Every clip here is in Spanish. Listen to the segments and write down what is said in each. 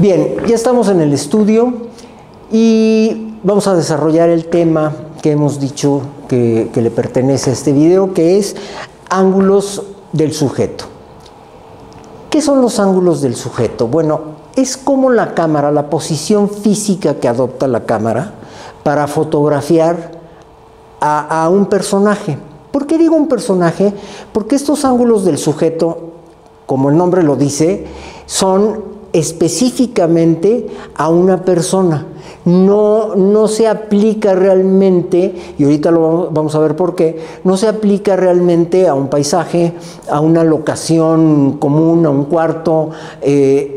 Bien, ya estamos en el estudio y vamos a desarrollar el tema que hemos dicho que le pertenece a este video, que es ángulos del sujeto. ¿Qué son los ángulos del sujeto? Bueno, es como la cámara, la posición física que adopta la cámara para fotografiar a un personaje. ¿Por qué digo un personaje? Porque estos ángulos del sujeto, como el nombre lo dice, son específicamente a una persona. No se aplica realmente, y ahorita lo vamos a ver por qué, no se aplica realmente a un paisaje, a una locación común, a un cuarto.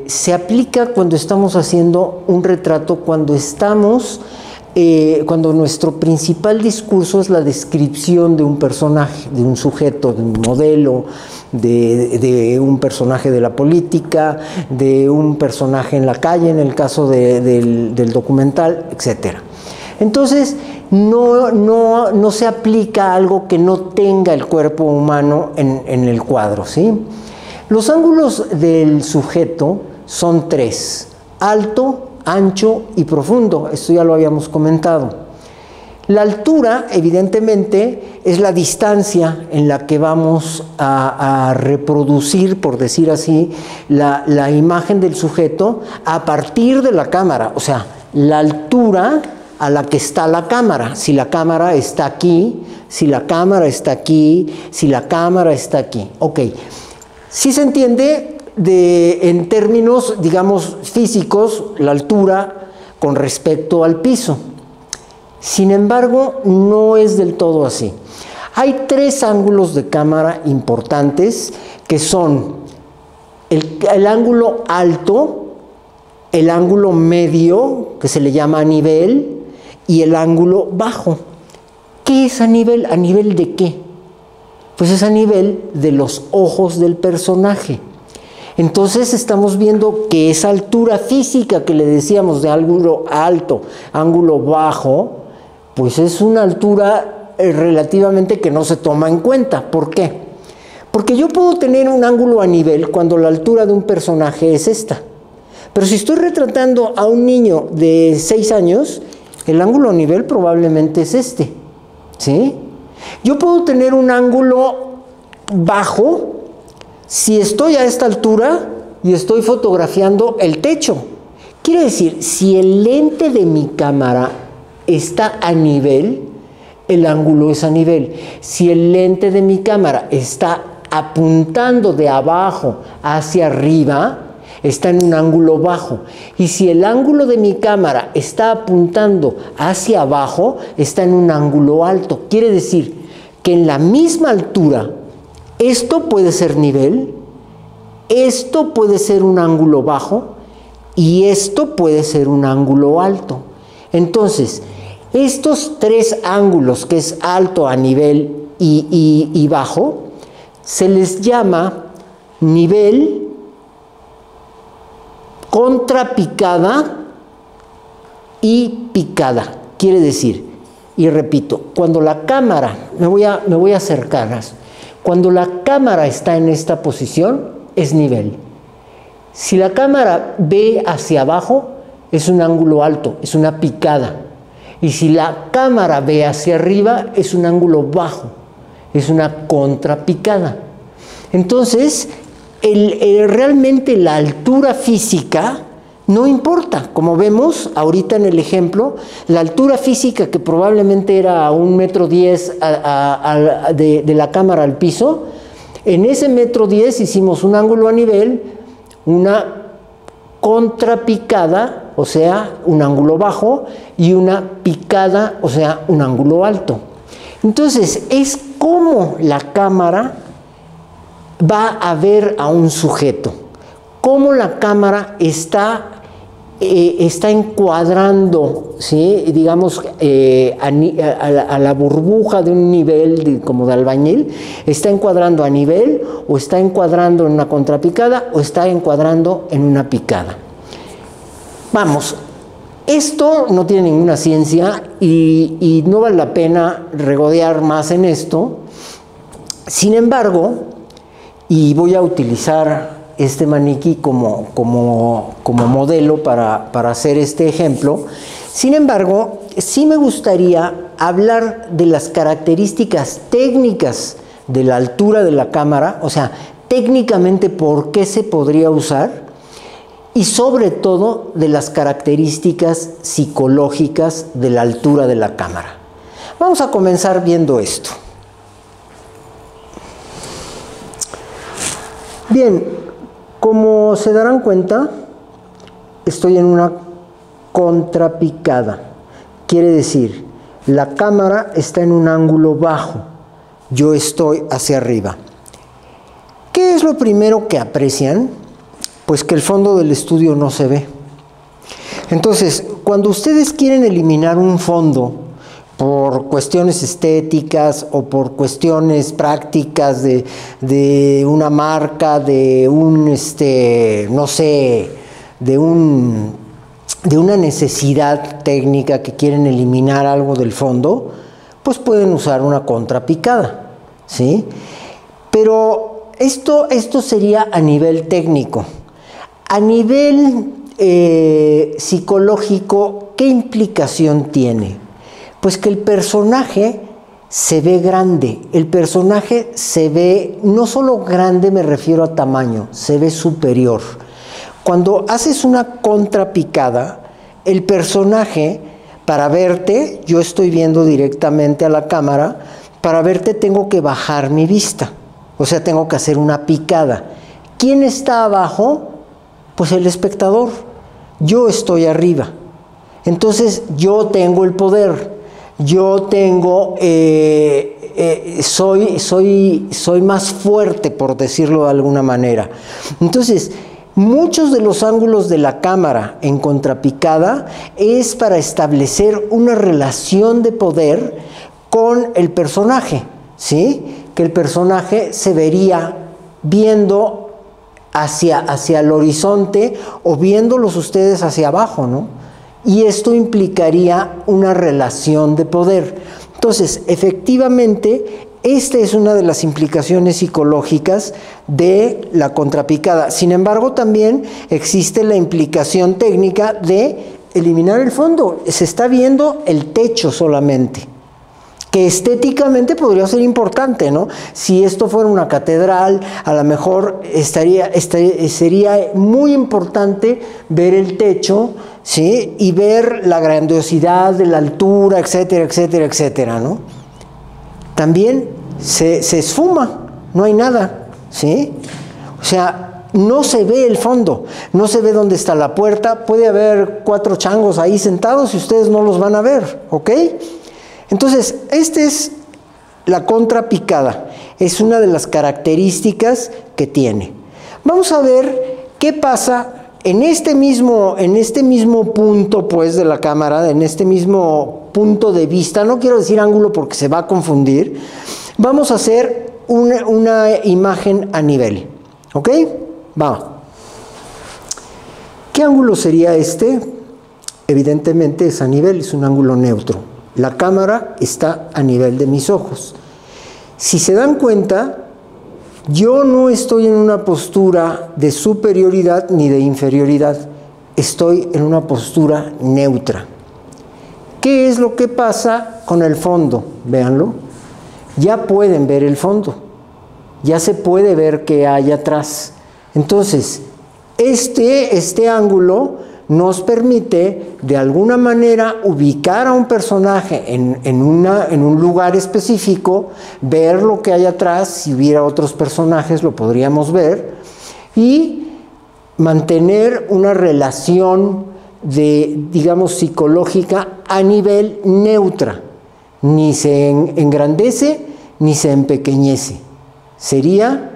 Se aplica cuando estamos haciendo un retrato, cuando nuestro principal discurso es la descripción de un personaje, de un sujeto, de un modelo, de un personaje de la política, de un personaje en la calle, en el caso del documental, etc. Entonces, no se aplica algo que no tenga el cuerpo humano en el cuadro, ¿sí? Los ángulos del sujeto son tres: alto, ancho y profundo. Esto ya lo habíamos comentado. La altura, evidentemente, es la distancia en la que vamos a reproducir, por decir así, la imagen del sujeto a partir de la cámara. O sea, la altura a la que está la cámara. Si la cámara está aquí, si la cámara está aquí, si la cámara está aquí. Ok. ¿Sí se entiende? En términos, digamos, físicos, la altura con respecto al piso. Sin embargo, no es del todo así. Hay tres ángulos de cámara importantes, que son el ángulo alto, el ángulo medio, que se le llama a nivel, y el ángulo bajo. ¿Qué es a nivel? ¿A nivel de qué? Pues es a nivel de los ojos del personaje. Entonces estamos viendo que esa altura física que le decíamos de ángulo alto, ángulo bajo, pues es una altura relativamente que no se toma en cuenta. ¿Por qué? Porque yo puedo tener un ángulo a nivel cuando la altura de un personaje es esta. Pero si estoy retratando a un niño de 6 años, el ángulo a nivel probablemente es este, ¿sí? Yo puedo tener un ángulo bajo si estoy a esta altura y estoy fotografiando el techo. Quiere decir, si el lente de mi cámara está a nivel, el ángulo es a nivel. Si el lente de mi cámara está apuntando de abajo hacia arriba, está en un ángulo bajo. Y si el ángulo de mi cámara está apuntando hacia abajo, está en un ángulo alto. Quiere decir que en la misma altura, esto puede ser nivel, esto puede ser un ángulo bajo y esto puede ser un ángulo alto. Entonces, estos tres ángulos, que es alto, a nivel y bajo, se les llama nivel, contrapicada y picada. Quiere decir, y repito, cuando la cámara, me voy a acercar, cuando la cámara está en esta posición, es nivel. Si la cámara ve hacia abajo, es un ángulo alto, es una picada. Y si la cámara ve hacia arriba, es un ángulo bajo, es una contrapicada. Entonces, realmente la altura física no importa. Como vemos ahorita en el ejemplo, la altura física, que probablemente era a 1,10 m de la cámara al piso, en ese 1,10 m hicimos un ángulo a nivel, una contrapicada, o sea, un ángulo bajo, y una picada, o sea, un ángulo alto. Entonces, es como la cámara va a ver a un sujeto, cómo la cámara está encuadrando, ¿sí? Digamos, a la burbuja de un nivel como de albañil, está encuadrando a nivel, o está encuadrando en una contrapicada, o está encuadrando en una picada. Vamos, esto no tiene ninguna ciencia y no vale la pena regodear más en esto. Sin embargo, y voy a utilizar este maniquí como modelo para hacer este ejemplo. Sin embargo, sí me gustaría hablar de las características técnicas de la altura de la cámara, o sea, técnicamente por qué se podría usar, y sobre todo de las características psicológicas de la altura de la cámara. Vamos a comenzar viendo esto. Bien, como se darán cuenta, estoy en una contrapicada. Quiere decir, la cámara está en un ángulo bajo, yo estoy hacia arriba. ¿Qué es lo primero que aprecian? Pues que el fondo del estudio no se ve. Entonces, cuando ustedes quieren eliminar un fondo por cuestiones estéticas o por cuestiones prácticas de una marca, de un, no sé, de una necesidad técnica que quieren eliminar algo del fondo, pues pueden usar una contrapicada, ¿sí? Pero esto sería a nivel técnico. A nivel psicológico, ¿qué implicación tiene? Pues que el personaje se ve grande, el personaje se ve, no solo grande me refiero a tamaño, se ve superior. Cuando haces una contrapicada, el personaje, para verte, yo estoy viendo directamente a la cámara, para verte tengo que bajar mi vista, o sea, tengo que hacer una picada. ¿Quién está abajo? Pues el espectador. Yo estoy arriba. Entonces, yo tengo el poder. Yo tengo, soy más fuerte, por decirlo de alguna manera. Entonces, muchos de los ángulos de la cámara en contrapicada es para establecer una relación de poder con el personaje, ¿sí? Que el personaje se vería viendo hacia el horizonte o viéndolos ustedes hacia abajo, ¿no? Y esto implicaría una relación de poder. Entonces, efectivamente, esta es una de las implicaciones psicológicas de la contrapicada. Sin embargo, también existe la implicación técnica de eliminar el fondo. Se está viendo el techo solamente, que estéticamente podría ser importante, ¿no? Si esto fuera una catedral, a lo mejor sería muy importante ver el techo, ¿sí? Y ver la grandiosidad de la altura, etcétera, etcétera, etcétera, ¿no? También se esfuma, no hay nada, ¿sí? O sea, no se ve el fondo, no se ve dónde está la puerta, puede haber 4 changos ahí sentados y ustedes no los van a ver, ¿ok? Entonces, esta es la contrapicada, es una de las características que tiene. Vamos a ver qué pasa en este mismo punto, pues, de la cámara, en este mismo punto de vista. No quiero decir ángulo porque se va a confundir. Vamos a hacer una imagen a nivel, ¿ok? Va. ¿Qué ángulo sería este? Evidentemente es a nivel, es un ángulo neutro. La cámara está a nivel de mis ojos. Si se dan cuenta, yo no estoy en una postura de superioridad ni de inferioridad. Estoy en una postura neutra. ¿Qué es lo que pasa con el fondo? Véanlo. Ya pueden ver el fondo. Ya se puede ver qué hay atrás. Entonces, este ángulo nos permite de alguna manera ubicar a un personaje en un lugar específico, ver lo que hay atrás. Si hubiera otros personajes lo podríamos ver, y mantener una relación digamos, psicológica a nivel neutra. Ni se engrandece ni se empequeñece. Sería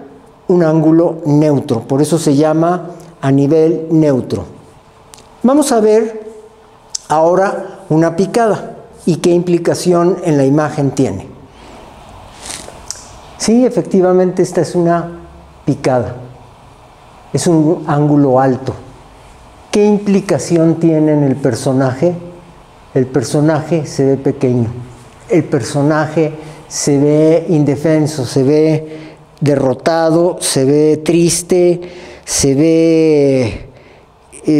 un ángulo neutro, por eso se llama a nivel neutro. Vamos a ver ahora una picada y qué implicación en la imagen tiene. Sí, efectivamente esta es una picada. Es un ángulo alto. ¿Qué implicación tiene en el personaje? El personaje se ve pequeño. El personaje se ve indefenso, se ve derrotado, se ve triste, se ve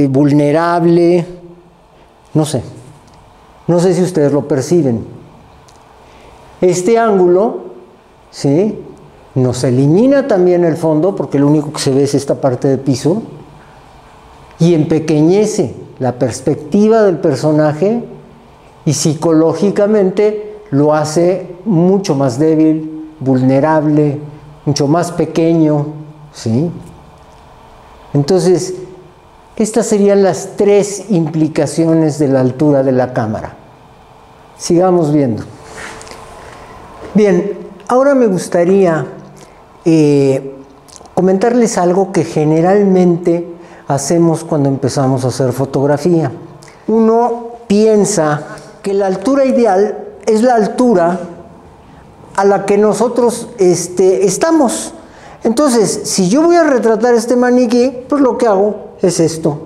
vulnerable, no sé si ustedes lo perciben. Este ángulo, ¿sí?, nos elimina también el fondo, porque lo único que se ve es esta parte de piso, y empequeñece la perspectiva del personaje y psicológicamente lo hace mucho más débil, vulnerable, mucho más pequeño, ¿sí? Entonces, estas serían las tres implicaciones de la altura de la cámara. Sigamos viendo. Bien, ahora me gustaría comentarles algo que generalmente hacemos cuando empezamos a hacer fotografía. Uno piensa que la altura ideal es la altura a la que nosotros estamos. Entonces, si yo voy a retratar este maniquí, pues lo que hago es esto,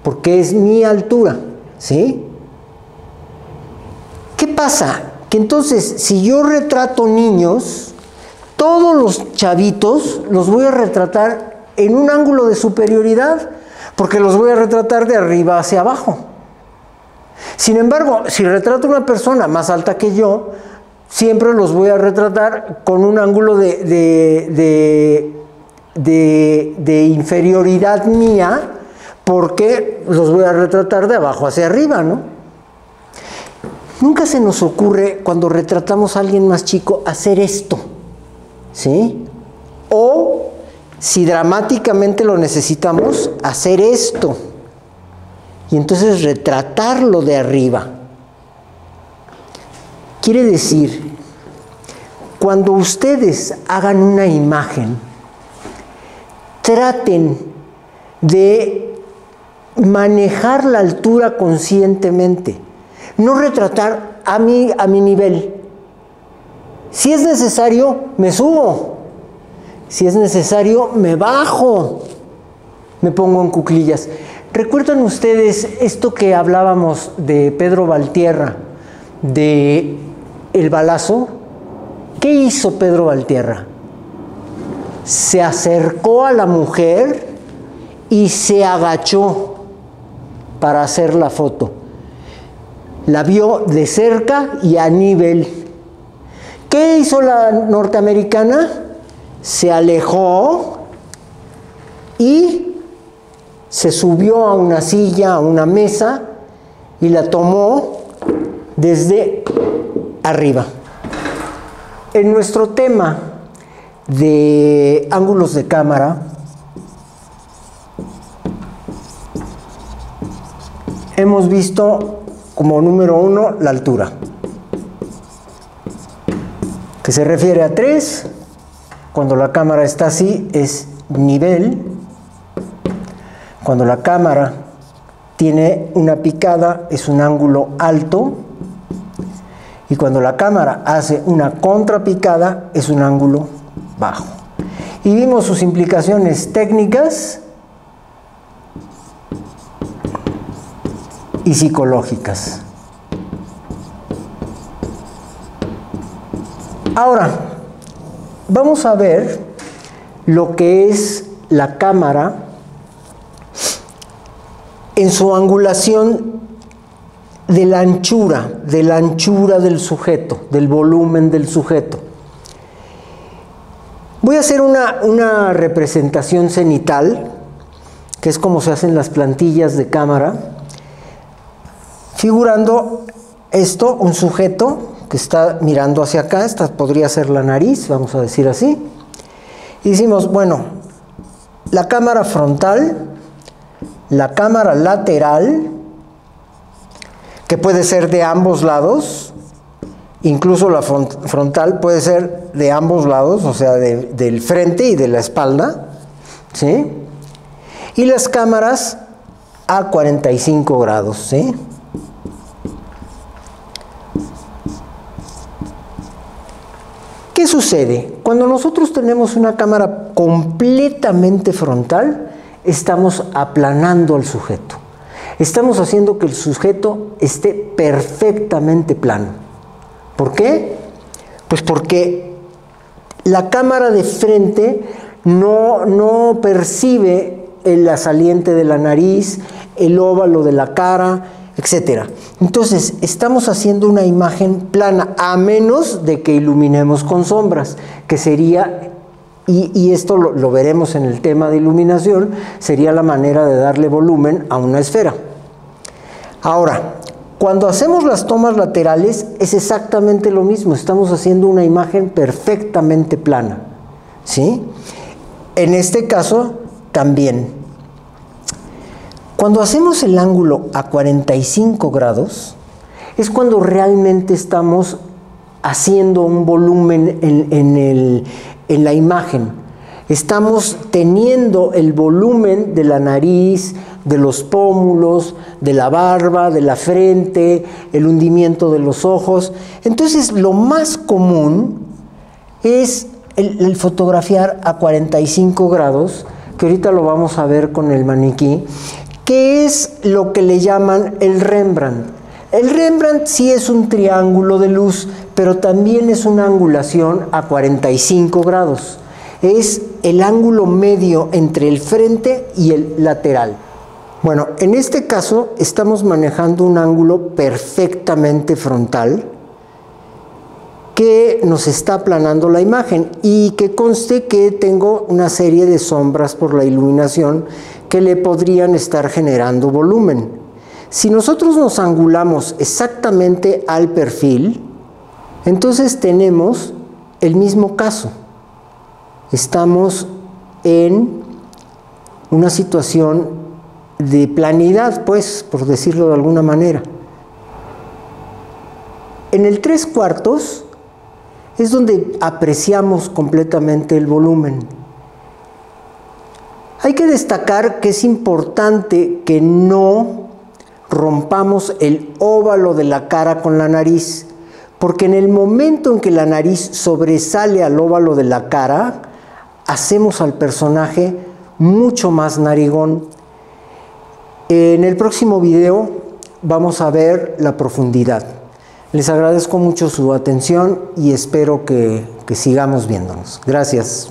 porque es mi altura, ¿sí? ¿Qué pasa? Que entonces, si yo retrato niños, todos los chavitos los voy a retratar en un ángulo de superioridad, porque los voy a retratar de arriba hacia abajo. Sin embargo, si retrato a una persona más alta que yo, siempre los voy a retratar con un ángulo de inferioridad mía, porque los voy a retratar de abajo hacia arriba, ¿no? Nunca se nos ocurre, cuando retratamos a alguien más chico, hacer esto, ¿sí? O, si dramáticamente lo necesitamos, hacer esto. Y entonces retratarlo de arriba. Quiere decir, cuando ustedes hagan una imagen, traten de manejar la altura conscientemente. No retratar a mi nivel. Si es necesario, me subo. Si es necesario, me bajo. Me pongo en cuclillas. ¿Recuerdan ustedes esto que hablábamos de Pedro Valtierra, de el balazo? ¿Qué hizo Pedro Valtierra? Se acercó a la mujer y se agachó para hacer la foto. La vio de cerca y a nivel. ¿Qué hizo la norteamericana? Se alejó y se subió a una silla, a una mesa, y la tomó desde arriba. En nuestro tema de ángulos de cámara, hemos visto como número 1 la altura, que se refiere a 3, cuando la cámara está así es nivel, cuando la cámara tiene una picada es un ángulo alto, y cuando la cámara hace una contrapicada es un ángulo bajo. Y vimos sus implicaciones técnicas y psicológicas. Ahora, vamos a ver lo que es la cámara en su angulación de la anchura del sujeto, del volumen del sujeto. Voy a hacer una representación cenital, que es como se hacen las plantillas de cámara, figurando esto, un sujeto que está mirando hacia acá. Esta podría ser la nariz, vamos a decir así. Y decimos, bueno, la cámara frontal, la cámara lateral, que puede ser de ambos lados, incluso la frontal puede ser de ambos lados, o sea, del frente y de la espalda, ¿sí? Y las cámaras a 45 grados, ¿sí? ¿Qué sucede? Cuando nosotros tenemos una cámara completamente frontal, estamos aplanando al sujeto. Estamos haciendo que el sujeto esté perfectamente plano. ¿Por qué? Pues porque la cámara de frente no percibe la saliente de la nariz, el óvalo de la cara, etc. Entonces, estamos haciendo una imagen plana, a menos de que iluminemos con sombras, que sería, y esto lo veremos en el tema de iluminación, sería la manera de darle volumen a una esfera. Ahora, cuando hacemos las tomas laterales es exactamente lo mismo, estamos haciendo una imagen perfectamente plana, ¿sí? En este caso también. Cuando hacemos el ángulo a 45 grados es cuando realmente estamos haciendo un volumen en la imagen. Estamos teniendo el volumen de la nariz, de los pómulos, de la barba, de la frente, el hundimiento de los ojos. Entonces, lo más común es el fotografiar a 45 grados, que ahorita lo vamos a ver con el maniquí, que es lo que le llaman el Rembrandt. El Rembrandt sí es un triángulo de luz, pero también es una angulación a 45 grados. Es el ángulo medio entre el frente y el lateral. Bueno, en este caso estamos manejando un ángulo perfectamente frontal que nos está aplanando la imagen, y que conste que tengo una serie de sombras por la iluminación que le podrían estar generando volumen. Si nosotros nos angulamos exactamente al perfil, entonces tenemos el mismo caso. Estamos en una situación de planidad, pues, por decirlo de alguna manera. En el 3/4 es donde apreciamos completamente el volumen. Hay que destacar que es importante que no rompamos el óvalo de la cara con la nariz, porque en el momento en que la nariz sobresale al óvalo de la cara, hacemos al personaje mucho más narigón. En el próximo video vamos a ver la profundidad. Les agradezco mucho su atención y espero que sigamos viéndonos. Gracias.